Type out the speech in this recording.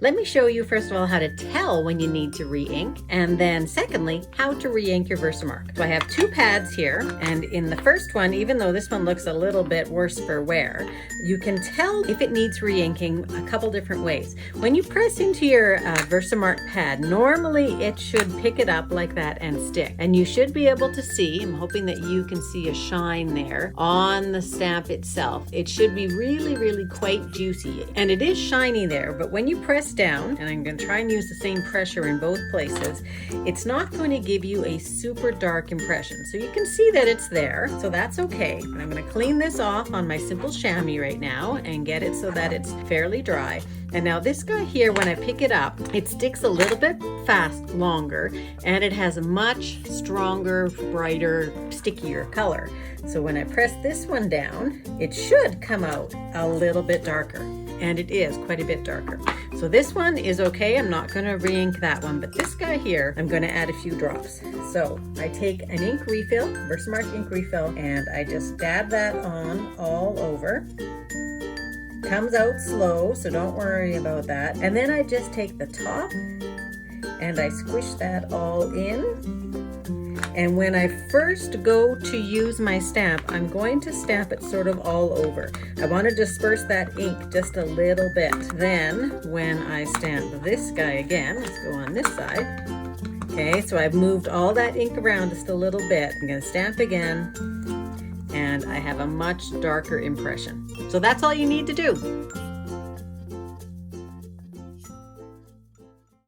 Let me show you first of all how to tell when you need to re-ink, and then secondly, how to re-ink your Versamark. So I have two pads here, and in the first one, even though this one looks a little bit worse for wear, you can tell if it needs re-inking a couple different ways. When you press into your Versamark pad, normally it should pick it up like that and stick. And you should be able to see, I'm hoping that you can see a shine there on the stamp itself. It should be really, really quite juicy. And it is shiny there, but when you press down, and I'm going to try and use the same pressure in both places, it's not going to give you a super dark impression. So you can see that it's there, so that's okay. And I'm going to clean this off on my simple chamois right now and get it so that it's fairly dry. And now this guy here, when I pick it up, it sticks a little bit longer, and it has a much stronger, brighter, stickier color. So when I press this one down, it should come out a little bit darker, and it is quite a bit darker. So this one is okay. I'm not going to re-ink that one, but this guy here, I'm going to add a few drops. So I take an ink refill, Versamark ink refill, and I just dab that on all over. Comes out slow, so don't worry about that. And then I just take the top and I squish that all in. And when I first go to use my stamp, I'm going to stamp it sort of all over. I want to disperse that ink just a little bit. Then when I stamp this guy again, let's go on this side. Okay, so I've moved all that ink around just a little bit. I'm going to stamp again, and I have a much darker impression. So that's all you need to do.